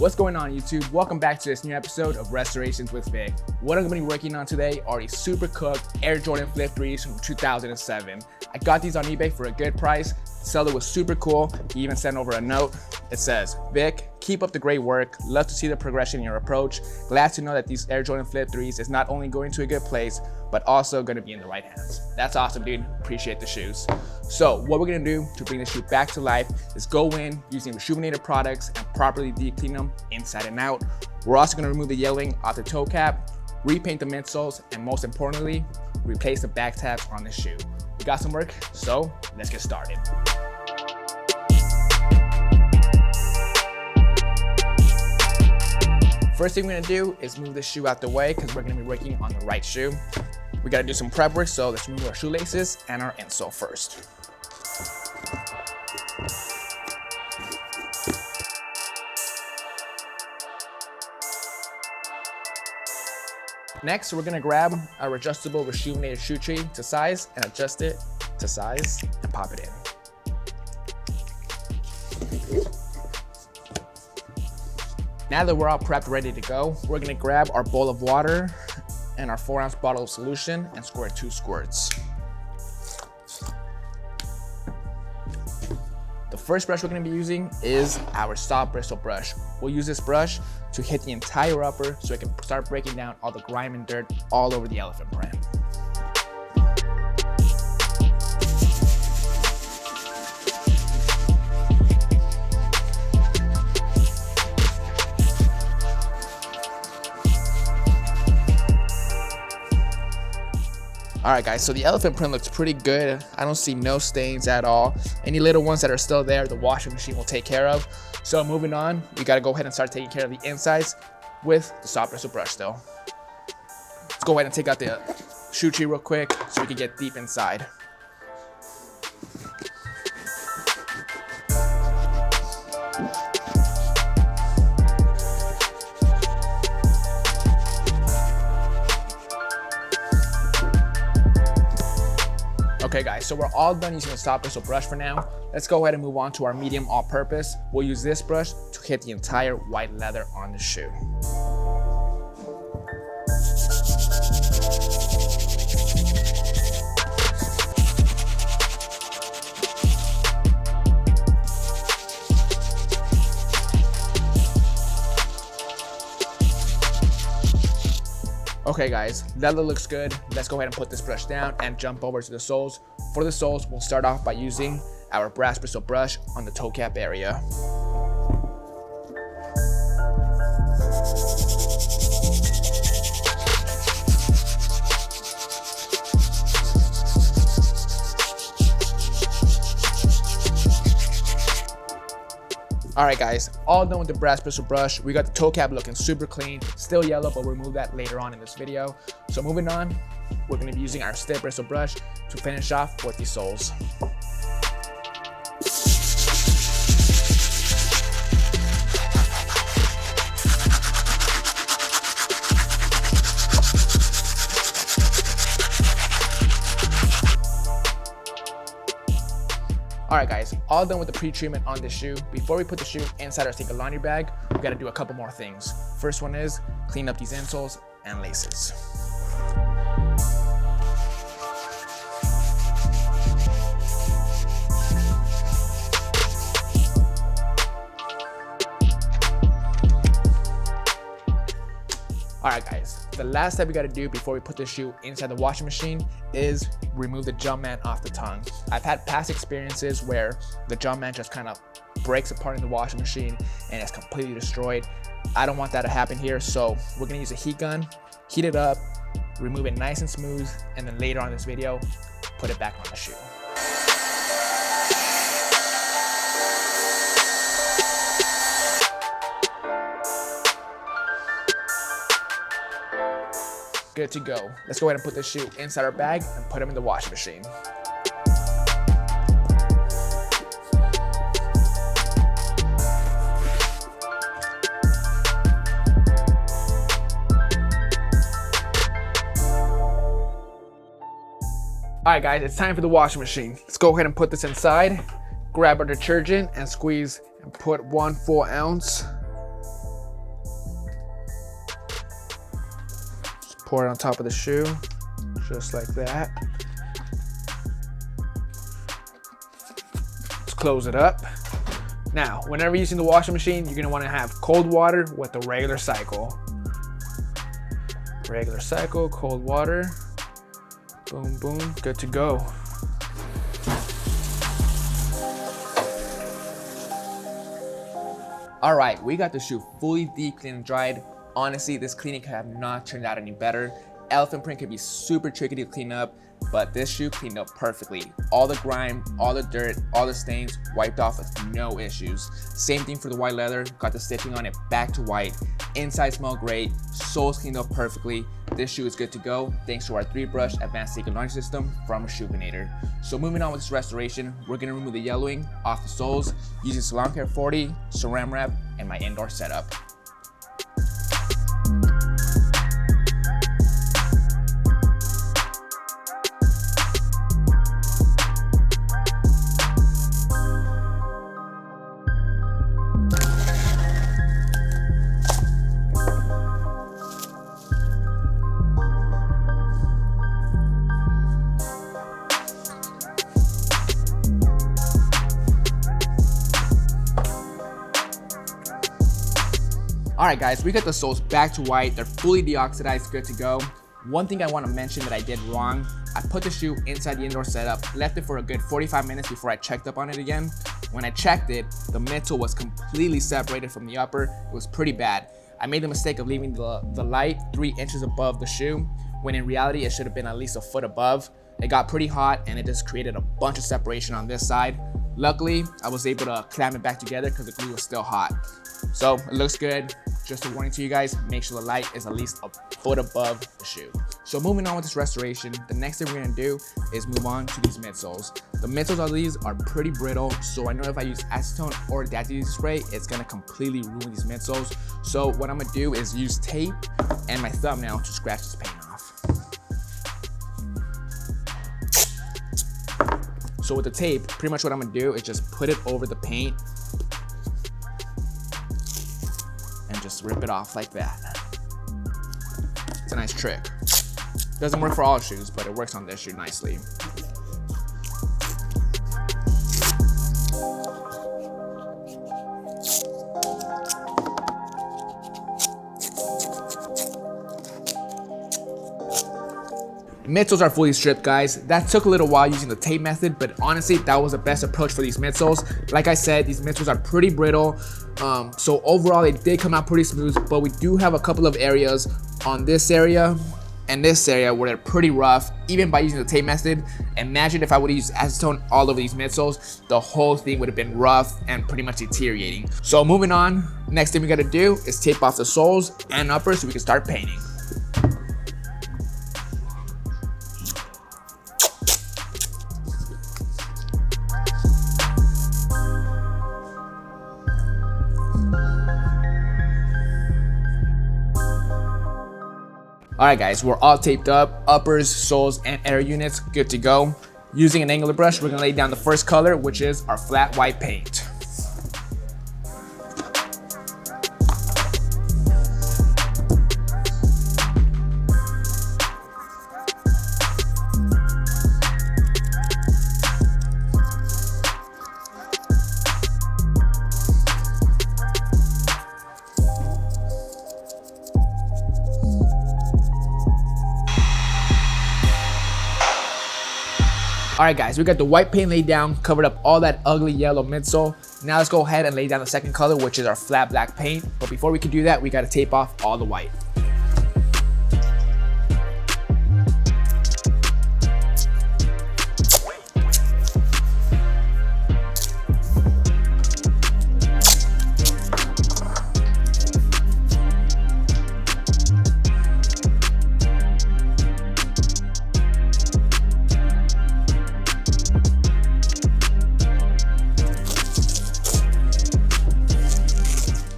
What's going on YouTube? Welcome back to this new episode of Restorations with Vic. What I'm going to be working on today are these super cooked Air Jordan Flip 3s from 2007. I got these on eBay for a good price. The seller was super cool. He even sent over a note. It says, Vic, keep up the great work. Love to see the progression in your approach. Glad to know that these Air Jordan Flip 3s is not only going to a good place, but also going to be in the right hands. That's awesome, dude. Appreciate the shoes. So what we're going to do to bring the shoe back to life is go in using Reshoevn8r products and properly deep clean them inside and out. We're also going to remove the yellowing off the toe cap, repaint the midsoles, and most importantly, replace the back tabs on the shoe. We got some work, so let's get started. First thing we're gonna do is move the shoe out the way because we're gonna be working on the right shoe. We gotta do some prep work, so let's remove our shoelaces and our insole first. Next, we're gonna grab our adjustable Reshoevn8r shoe tree to size and adjust it to size and pop it in. Now that we're all prepped, ready to go, we're gonna grab our bowl of water and our 4-ounce bottle of solution and squirt 2 squirts. The first brush we're gonna be using is our Soft Bristle Brush. We'll use this brush to hit the entire upper so it can start breaking down all the grime and dirt all over the elephant print. All right guys, so the elephant print looks pretty good. I don't see no stains at all. Any little ones that are still there, the washing machine will take care of. So moving on, we gotta go ahead and start taking care of the insides with the Soft Bristle Brush though. Let's go ahead and take out the shoe tree real quick so we can get deep inside. Okay guys, so we're all done using the Soft Bristle Brush for now. Let's go ahead and move on to our medium all-purpose. We'll use this brush to hit the entire white leather on the shoe. Okay guys, leather looks good. Let's go ahead and put this brush down and jump over to the soles. For the soles, we'll start off by using our Brass Bristle Brush on the toe cap area. All right guys, all done with the Brass Bristle Brush. We got the toe cap looking super clean, still yellow, but we'll remove that later on in this video. So moving on, we're gonna be using our Stiff Bristle Brush to finish off with the soles. All right guys, all done with the pre-treatment on this shoe. Before we put the shoe inside our single laundry bag, we gotta do a couple more things. First one is clean up these insoles and laces. All right guys, the last step we gotta do before we put the shoe inside the washing machine is remove the Jumpman off the tongue. I've had past experiences where the Jumpman just kind of breaks apart in the washing machine and it's completely destroyed. I don't want that to happen here, so we're gonna use a heat gun, heat it up, remove it nice and smooth, and then later on in this video, put it back on the shoe. Good to go. Let's go ahead and put this shoe inside our bag and put them in the washing machine. All right guys, it's time for the washing machine. Let's go ahead and put this inside, grab our detergent and squeeze and put 1 full ounce Pour it on top of the shoe, just like that. Let's close it up. Now, whenever you're using the washing machine, you're gonna wanna have cold water with the regular cycle. Regular cycle, cold water. Boom, boom, good to go. All right, we got the shoe fully deep cleaned and dried. Honestly, this cleaning could have not turned out any better. Elephant print can be super tricky to clean up, but this shoe cleaned up perfectly. All the grime, all the dirt, all the stains wiped off with no issues. Same thing for the white leather, got the stitching on it back to white. Inside smelled great, soles cleaned up perfectly. This shoe is good to go thanks to our 3-brush advanced laundry system from Reshoevn8r. So moving on with this restoration, we're gonna remove the yellowing off the soles using Salon Care 40, Saran Wrap, and my indoor setup. All right guys, we got the soles back to white. They're fully deoxidized, good to go. One thing I want to mention that I did wrong, I put the shoe inside the indoor setup, left it for a good 45 minutes before I checked up on it again. When I checked it, the midsole was completely separated from the upper. It was pretty bad. I made the mistake of leaving the light 3 inches above the shoe, when in reality it should have been at least a foot above. It got pretty hot and it just created a bunch of separation on this side. Luckily, I was able to clamp it back together because the glue was still hot. So it looks good. Just a warning to you guys, make sure the light is at least a foot above the shoe. So moving on with this restoration, the next thing we're gonna do is move on to these midsoles. The midsoles of these are pretty brittle, so I know if I use acetone or Daddy spray, it's gonna completely ruin these midsoles. So what I'm gonna do is use tape and my thumbnail to scratch this paint off. So with the tape, pretty much what I'm gonna do is just put it over the paint and just rip it off like that. It's a nice trick. Doesn't work for all shoes, but it works on this shoe nicely. Midsoles are fully stripped, guys. That took a little while using the tape method, but honestly, that was the best approach for these midsoles. Like I said, these midsoles are pretty brittle. So overall, they did come out pretty smooth, but we do have a couple of areas on this area and this area where they're pretty rough, even by using the tape method. Imagine if I would have used acetone all over these midsoles, the whole thing would have been rough and pretty much deteriorating. So moving on, next thing we gotta do is tape off the soles and uppers so we can start painting. Alright guys, we're all taped up, uppers, soles, and air units, good to go. Using an angular brush, we're gonna lay down the first color, which is our flat white paint. Alright guys, we got the white paint laid down, covered up all that ugly yellow midsole. Now let's go ahead and lay down the second color, which is our flat black paint. But before we can do that, we gotta tape off all the white.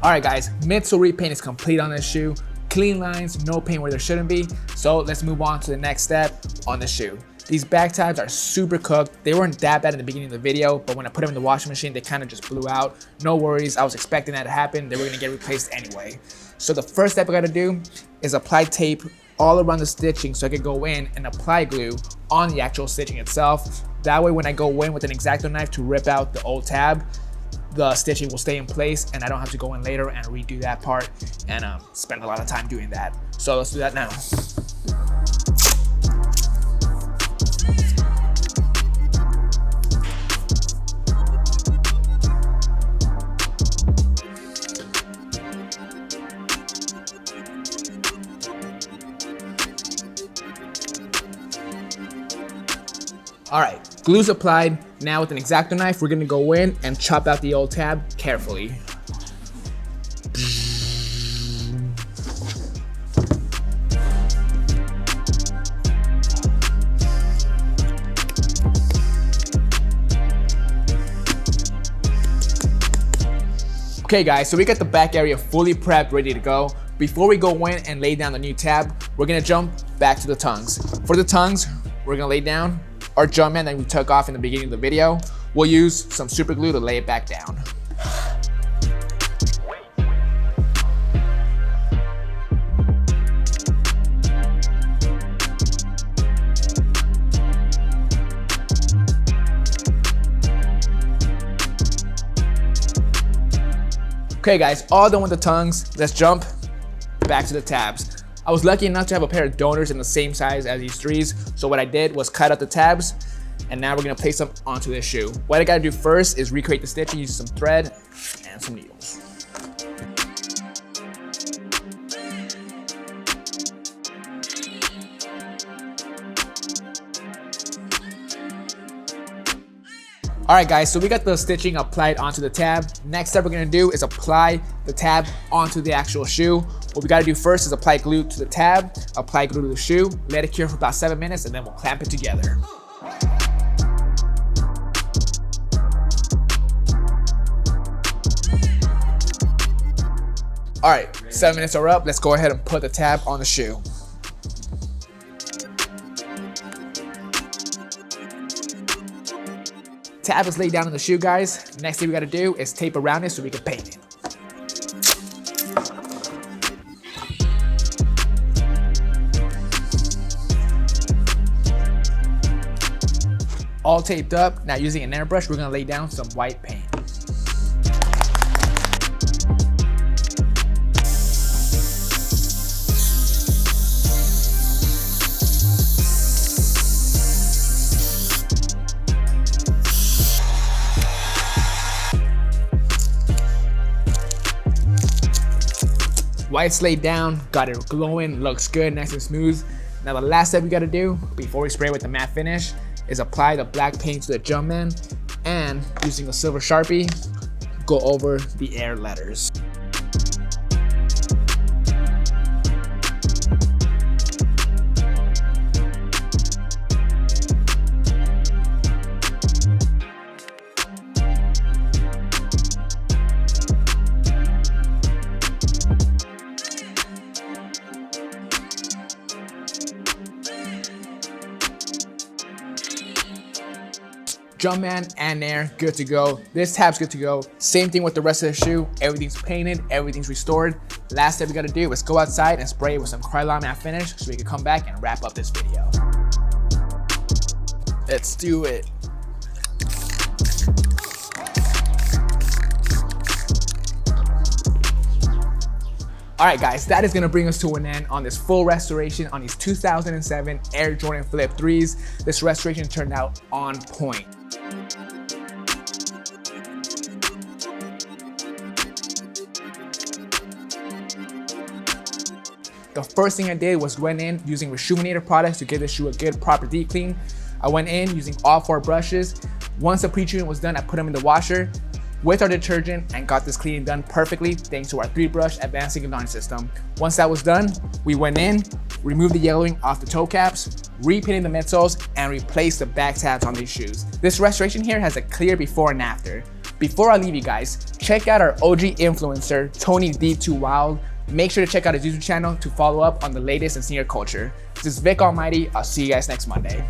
Alright guys, midsole repaint is complete on this shoe. Clean lines, no paint where there shouldn't be. So let's move on to the next step on the shoe. These back tabs are super cooked. They weren't that bad in the beginning of the video, but when I put them in the washing machine, they kind of just blew out. No worries, I was expecting that to happen. They were gonna get replaced anyway. So the first step I gotta do is apply tape all around the stitching so I could go in and apply glue on the actual stitching itself. That way when I go in with an X-Acto knife to rip out the old tab, the stitching will stay in place and I don't have to go in later and redo that part and spend a lot of time doing that. So let's do that now. All right, glue's applied. Now with an X-Acto knife, we're gonna go in and chop out the old tab carefully. Okay guys, so we got the back area fully prepped, ready to go. Before we go in and lay down the new tab, we're gonna jump back to the tongues. For the tongues, we're gonna lay down our jump man that we took off in the beginning of the video. We'll use some super glue to lay it back down. Okay guys, all done with the tongues. Let's jump back to the tabs. I was lucky enough to have a pair of donors in the same size as these threes. So what I did was cut out the tabs and now we're gonna place them onto this shoe. What I gotta do first is recreate the stitching using some thread and some needles. All right guys, so we got the stitching applied onto the tab. Next step we're gonna do is apply the tab onto the actual shoe. What we gotta do first is apply glue to the tab, apply glue to the shoe, let it cure for about 7 minutes, and then we'll clamp it together. All right, 7 minutes are up. Let's go ahead and put the tab on the shoe. Tab is laid down on the shoe, guys. Next thing we gotta do is tape around it so we can paint it. All taped up. Now using an airbrush, we're gonna lay down some white paint. White's laid down, got it glowing, looks good, nice and smooth. Now the last step we gotta do before we spray with the matte finish is apply the black paint to the jump man and using a silver Sharpie, go over the air letters. Jumpman and Air, good to go. This tab's good to go. Same thing with the rest of the shoe. Everything's painted, everything's restored. Last step we gotta do is go outside and spray it with some krylon matte finish so we can come back and wrap up this video. Let's do it. All right guys, that is gonna bring us to an end on this full restoration on these 2007 Air Jordan Flip 3s. This restoration turned out on point. The first thing I did was went in using Reshoevn8r products to give the shoe a good proper deep clean. I went in using all 4 brushes. Once the pre-treatment was done, I put them in the washer with our detergent and got this cleaning done perfectly thanks to our 3-brush advanced signal system. Once that was done, we went in, removed the yellowing off the toe caps, repainted the midsoles, and replaced the back tabs on these shoes. This restoration here has a clear before and after. Before I leave you guys, check out our OG influencer, Tony D2Wild. Make sure to check out his YouTube channel to follow up on the latest in sneaker culture. This is Vick Almighty. I'll see you guys next Monday.